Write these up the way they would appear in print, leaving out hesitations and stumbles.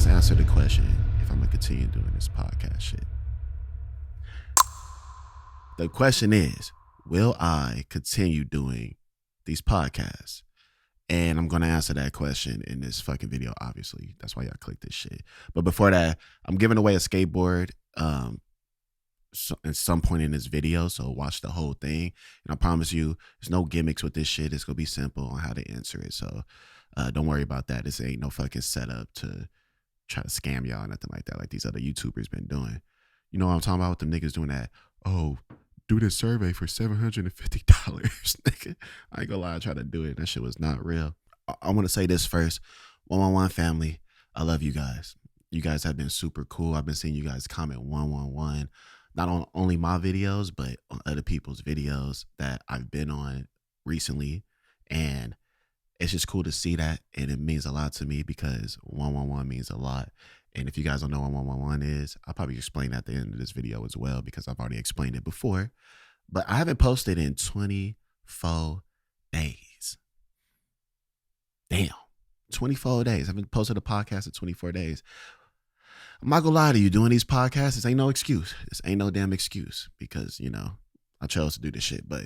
let's answer the question if I'm gonna continue doing this podcast shit. The question is, will I continue doing these podcasts? And I'm gonna answer that question in this fucking video, obviously. That's why y'all click this shit. But before that, I'm giving away a skateboard at some point in this video, so watch the whole thing. And I promise you, there's no gimmicks with this shit. It's gonna be simple on how to answer it. So don't worry about that. This ain't no fucking setup to try to scam y'all or nothing like that, like these other YouTubers been doing. You know what I'm talking about with them niggas doing that? Oh, do this survey for $750. Nigga, I ain't gonna lie, I tried to do it. That shit was not real. I want to say this first. 111 family, I love you guys. You guys have been super cool. I've been seeing you guys comment 111, not on only my videos, but on other people's videos that I've been on recently. And it's just cool to see that. And it means a lot to me because 111 means a lot. And if you guys don't know what 111 is, I'll probably explain at the end of this video as well because I've already explained it before. But I haven't posted in 24 days. Damn. 24 days. I haven't posted a podcast in 24 days. I'm not gonna lie to you, doing these podcasts, this ain't no excuse. This ain't no damn excuse because, you know, I chose to do this shit. But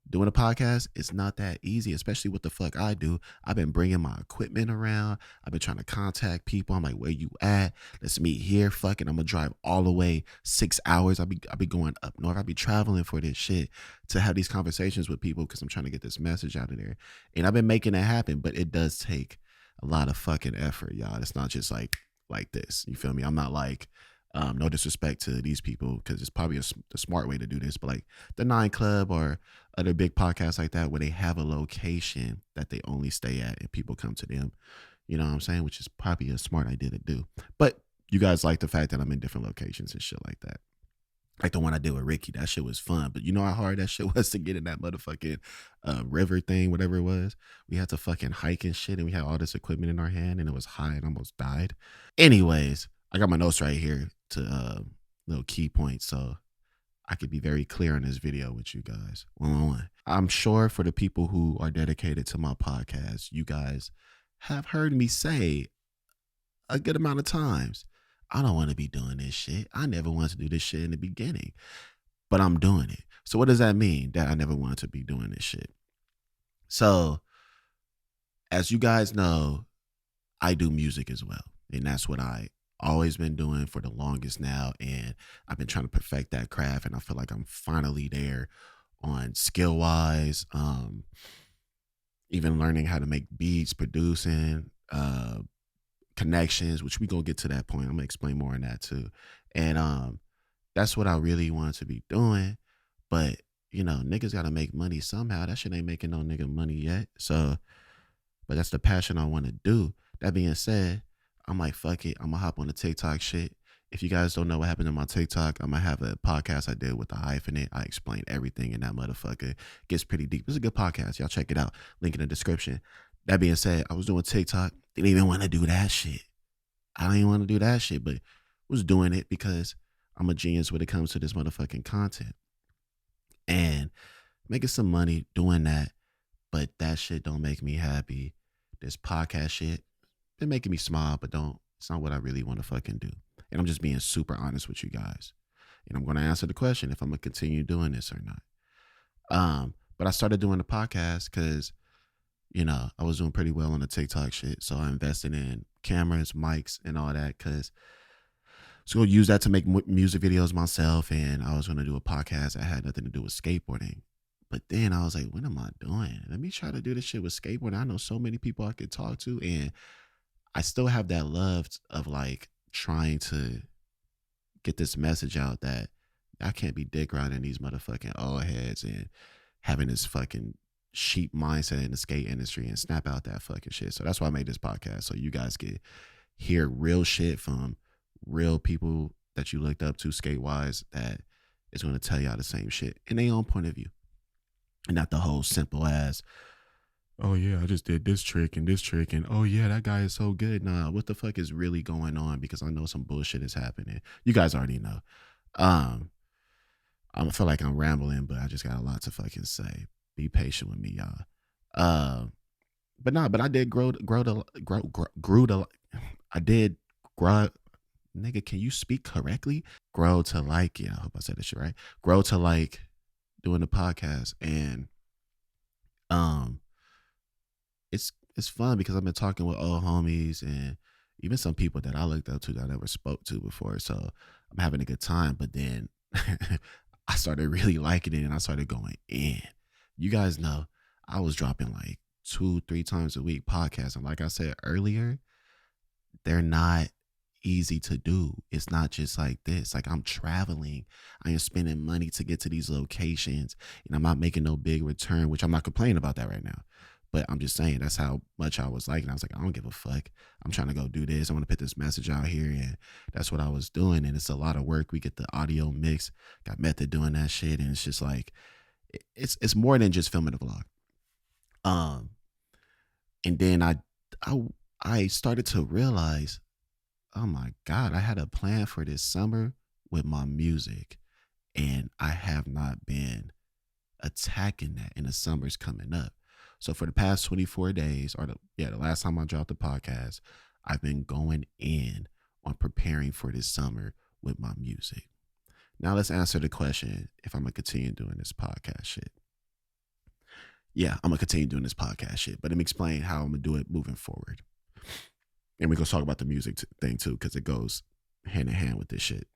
doing a podcast, it's not that easy, especially what the fuck I do. I've been bringing my equipment around. I've been trying to contact people. I'm like, where you at? Let's meet here. Fucking, I'm gonna drive all the way 6 hours. I'll be going up north. I'll be traveling for this shit to have these conversations with people because I'm trying to get this message out of there. And I've been making it happen, but it does take a lot of fucking effort, y'all. It's not just like this. You feel me? I'm not like, no disrespect to these people because it's probably the smart way to do this, but like the Nine Club or other big podcasts like that where they have a location that they only stay at and people come to them, you know what I'm saying? Which is probably a smart idea to do. But you guys like the fact that I'm in different locations and shit like that. Like the one I did with Ricky, that shit was fun. But you know how hard that shit was to get in that motherfucking river thing, whatever it was? We had to fucking hike and shit and we had all this equipment in our hand and it was high and almost died. Anyways, I got my notes right here to little key points so I could be very clear in this video with you guys. One. I'm sure for the people who are dedicated to my podcast, you guys have heard me say a good amount of times, I don't want to be doing this shit. I never wanted to do this shit in the beginning, but I'm doing it. So what does that mean that I never wanted to be doing this shit? So as you guys know, I do music as well. And that's what I always been doing for the longest now. And I've been trying to perfect that craft. And I feel like I'm finally there on skill wise, even learning how to make beats, producing, connections, which we gonna get to that point. I'm gonna explain more on that too. And that's what I really want to be doing. But you know, niggas gotta make money somehow. That shit ain't making no nigga money yet. So, but that's the passion I want to do. That being said, I'm like, fuck it. I'm gonna hop on the TikTok shit. If you guys don't know what happened in my TikTok, I'm gonna have a podcast I did with the hyphenate. I explain everything in that motherfucker. Gets pretty deep. It's a good podcast. Y'all check it out. Link in the description. That being said, I was doing TikTok. Didn't even want to do that shit. I didn't even want to do that shit, but was doing it because I'm a genius when it comes to this motherfucking content. And making some money doing that, but that shit don't make me happy. This podcast shit been making me smile, but it's not what I really want to fucking do. And I'm just being super honest with you guys. And I'm going to answer the question if I'm going to continue doing this or not. But I started doing the podcast because, you know, I was doing pretty well on the TikTok shit. So I invested in cameras, mics, and all that because I was going to use that to make music videos myself. And I was going to do a podcast that had nothing to do with skateboarding. But then I was like, what am I doing? Let me try to do this shit with skateboarding. I know so many people I could talk to. And I still have that love of like trying to get this message out that I can't be dick riding these motherfucking old heads and having this fucking sheep mindset in the skate industry and snap out that fucking shit. So that's why I made this podcast. So you guys can hear real shit from real people that you looked up to skate wise that is going to tell y'all the same shit in their own point of view. And not the whole simple ass, oh yeah, I just did this trick and oh yeah, that guy is so good. Nah, what the fuck is really going on? Because I know some bullshit is happening. You guys already know. I feel like I'm rambling, but I just got a lot to fucking say. Be patient with me, y'all. But I did grow grow, nigga, can you speak correctly? Grow to like, yeah, I hope I said this shit right. Grow to like doing the podcast. And um it's fun because I've been talking with old homies and even some people that I looked up to that I never spoke to before. So I'm having a good time. But then I started really liking it and I started going in. You guys know I was dropping like 2-3 times a week podcasts. And like I said earlier, they're not easy to do. It's not just like this. Like I'm traveling. I am spending money to get to these locations and I'm not making no big return, which I'm not complaining about that right now. But I'm just saying that's how much I was liking. I was like, I don't give a fuck. I'm trying to go do this. I want to put this message out here. And that's what I was doing. And it's a lot of work. We get the audio mix, got Method doing that shit. And it's just like, it's more than just filming a vlog. And then I I started to realize, oh my God, I had a plan for this summer with my music. And I have not been attacking that. And the summer's coming up. So for the past 24 days, or the last time I dropped the podcast, I've been going in on preparing for this summer with my music. Now let's answer the question if I'm gonna continue doing this podcast shit. Yeah, I'm gonna continue doing this podcast shit, but let me explain how I'm gonna do it moving forward. And we're gonna talk about the music thing too, because it goes hand in hand with this shit.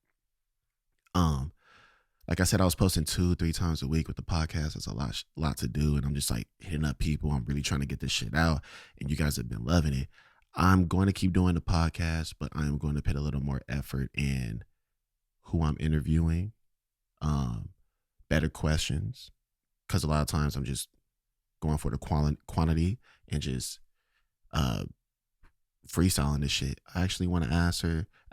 Like I said, I was posting 2-3 times a week with the podcast. It's a lot to do. And I'm just like hitting up people. I'm really trying to get this shit out. And you guys have been loving it. I'm going to keep doing the podcast, but I'm going to put a little more effort in who I'm interviewing, better questions. Because a lot of times I'm just going for the quantity and just freestyling this shit. I actually want to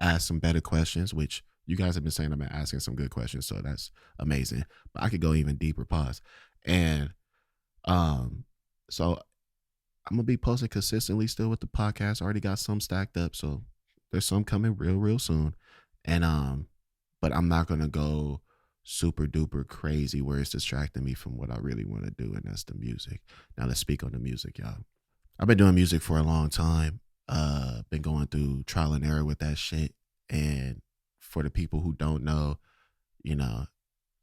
ask some better questions, which you guys have been saying I've been asking some good questions, so that's amazing. But I could go even deeper, pause. And so I'm gonna be posting consistently still with the podcast. I already got some stacked up, so there's some coming real soon. And but I'm not gonna go super duper crazy where it's distracting me from what I really want to do, and that's the music. Now let's speak on the music, y'all. I've been doing music for a long time. Been going through trial and error with that shit. And for the people who don't know, you know,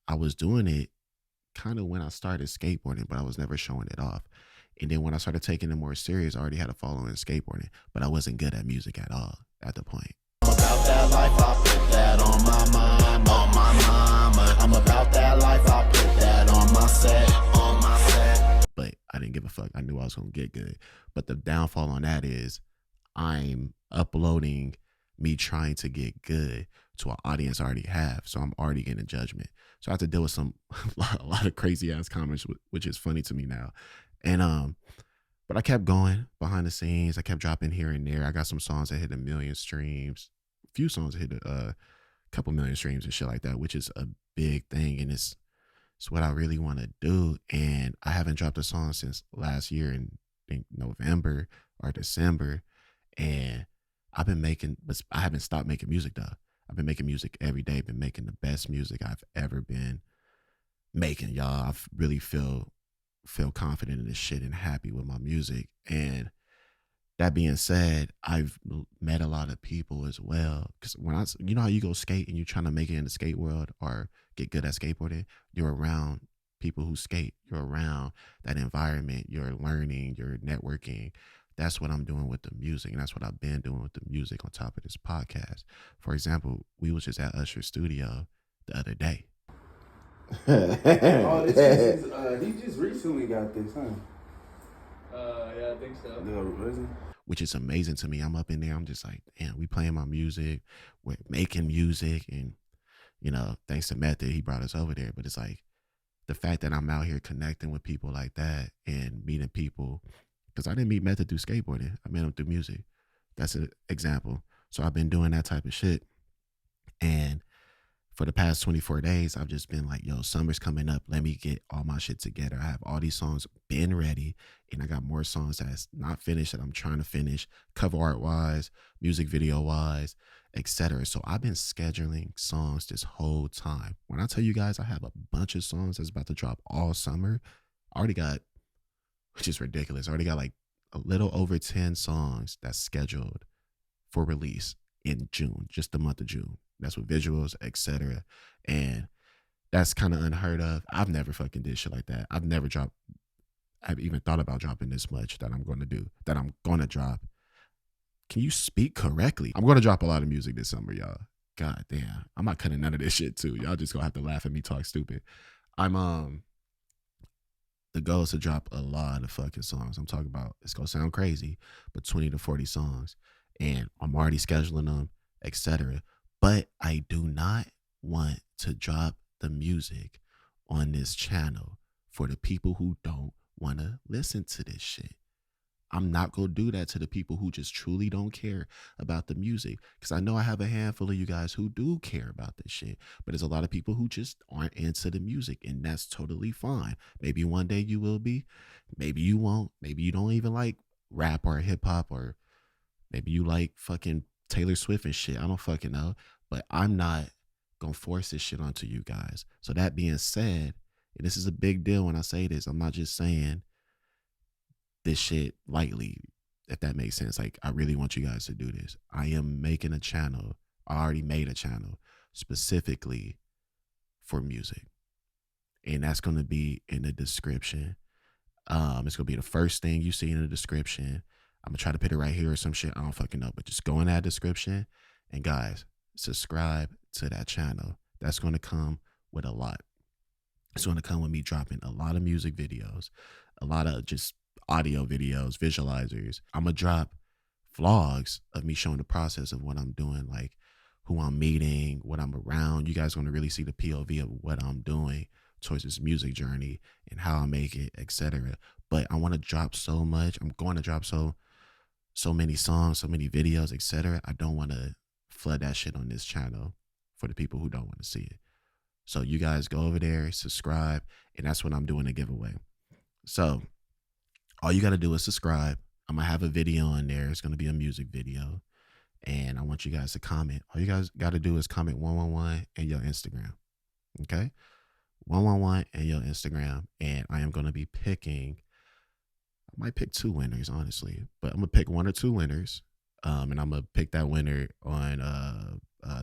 I was doing it kind of when I started skateboarding, but I was never showing it off. And then when I started taking it more serious, I already had a following in skateboarding, but I wasn't good at music at all at the point. I'm about that life, I put that on my mind, on my mama. I'm about that life, I put that on my set. But I didn't give a fuck. I knew I was going to get good. But the downfall on that is I'm uploading me trying to get good to an audience I already have. So I'm already getting judgment. So I have to deal with a lot of crazy ass comments, which is funny to me now. And but I kept going behind the scenes. I kept dropping here and there. I got some songs that hit 1 million streams, a few songs that hit a couple million streams and shit like that, which is a big thing. And it's what I really want to do. And I haven't dropped a song since last year in November or December. And I haven't stopped making music though. I've been making music every day, been making the best music I've ever been making, y'all. I really feel confident in this shit and happy with my music. And that being said, I've met a lot of people as well. Because you know how you go skate and you're trying to make it in the skate world or get good at skateboarding, you're around people who skate. You're around that environment. You're learning, you're networking. That's what I'm doing with the music, and that's what I've been doing with the music on top of this podcast. For example, we was just at Usher's studio the other day. Oh, he just recently got this, huh? Yeah, I think so. Which is amazing to me. I'm up in there. I'm just like, damn, we playing my music. We're making music. And, you know, thanks to Method, he brought us over there. But it's like the fact that I'm out here connecting with people like that and meeting people. Because I didn't meet Method through skateboarding. I met him through music. That's an example. So I've been doing that type of shit. And for the past 24 days, I've just been like, yo, summer's coming up. Let me get all my shit together. I have all these songs been ready. And I got more songs that's not finished that I'm trying to finish, cover art wise, music video wise, etc. So I've been scheduling songs this whole time. When I tell you guys I have a bunch of songs that's about to drop all summer, I already got, which is ridiculous, I already got like a little over 10 songs that's scheduled for release. in June, just the month of June. That's with visuals, etc. And that's kind of unheard of. I've never fucking did shit like that. I've even thought about dropping this much that I'm going to do, that I'm going to drop. Can you speak correctly? I'm going to drop a lot of music this summer, y'all. God damn. I'm not cutting none of this shit too. Y'all just going to have to laugh at me talk stupid. The goal is to drop a lot of fucking songs. I'm talking about, it's going to sound crazy, but 20 to 40 songs. And I'm already scheduling them, etc. But I do not want to drop the music on this channel for the people who don't want to listen to this shit. I'm not going to do that to the people who just truly don't care about the music. Because I know I have a handful of you guys who do care about this shit. But there's a lot of people who just aren't into the music. And that's totally fine. Maybe one day you will be. Maybe you won't. Maybe you don't even like rap or hip hop. Or maybe you like fucking Taylor Swift and shit. I don't fucking know. But I'm not going to force this shit onto you guys. So that being said, and this is a big deal when I say this. I'm not just saying this shit lightly, if that makes sense. Like, I really want you guys to do this. I am making a channel. I already made a channel specifically for music, and that's going to be in the description. It's going to be the first thing you see in the description. I'm gonna try to put it right here or some shit. I don't fucking know, but just go in that description, and guys, subscribe to that channel. That's going to come with a lot. It's going to come with me dropping a lot of music videos, a lot of just audio videos, visualizers. I'm going to drop vlogs of me showing the process of what I'm doing, like who I'm meeting, what I'm around. You guys are going to really see the POV of what I'm doing towards this music journey and how I make it, etc. But I want to drop so much. I'm going to drop so many songs, so many videos, etc. I don't want to flood that shit on this channel for the people who don't want to see it. So you guys go over there, subscribe, and that's what I'm doing, a giveaway. So all you got to do is subscribe. I'm going to have a video on there. It's going to be a music video. And I want you guys to comment. All you guys got to do is comment 111 and your Instagram. Okay? 111 and your Instagram. And I am going to be picking, I might pick 2 winners, honestly. But I'm going to pick 1 or 2 winners. And I'm going to pick that winner on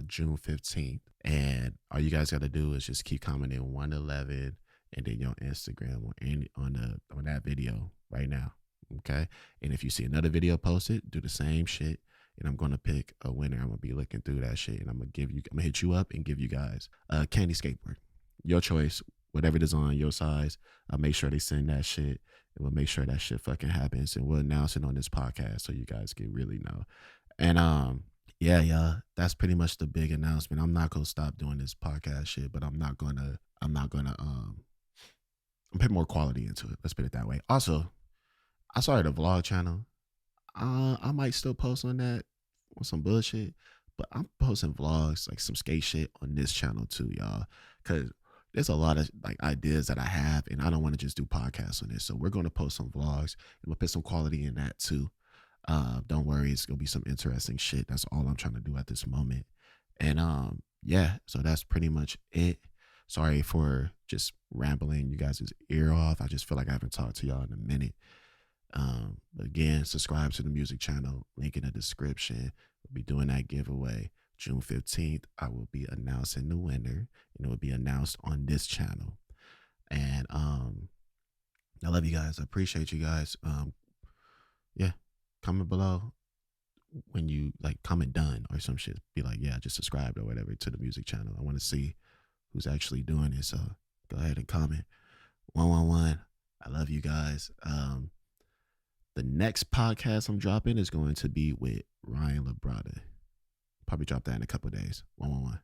June 15th. And all you guys got to do is just keep commenting 111 and then your Instagram on that video right now. Okay. And if you see another video posted, do the same shit. And I'm going to pick a winner. I'm going to be looking through that shit. And I'm going to hit you up and give you guys a candy skateboard. Your choice, whatever design, your size. I'll make sure they send that shit. And we'll make sure that shit fucking happens. And we'll announce it on this podcast so you guys can really know. And yeah, y'all, that's pretty much the big announcement. I'm not gonna stop doing this podcast shit, but I'm put more quality into it. Let's put it that way. Also, I started a vlog channel. I might still post on that on some bullshit, but I'm posting vlogs, like some skate shit on this channel too, y'all. Cause there's a lot of like ideas that I have, and I don't want to just do podcasts on this. So we're gonna post some vlogs, and we'll put some quality in that too. Don't worry, it's gonna be some interesting shit. That's all I'm trying to do at this moment. And yeah, so that's pretty much it. Sorry for just rambling you guys' ear off. I just feel like I haven't talked to y'all in a minute. But again, subscribe to the music channel, link in the description. We'll be doing that giveaway June 15th. I will be announcing the winner, and it will be announced on this channel. And I love you guys. I appreciate you guys. Yeah, comment below when you like comment done or some shit. Be like, yeah, just subscribed or whatever to the music channel. I want to see who's actually doing it. So go ahead and comment 111. I love you guys. The next podcast I'm dropping is going to be with Ryan Labrada. Probably drop that in a couple of days. 111.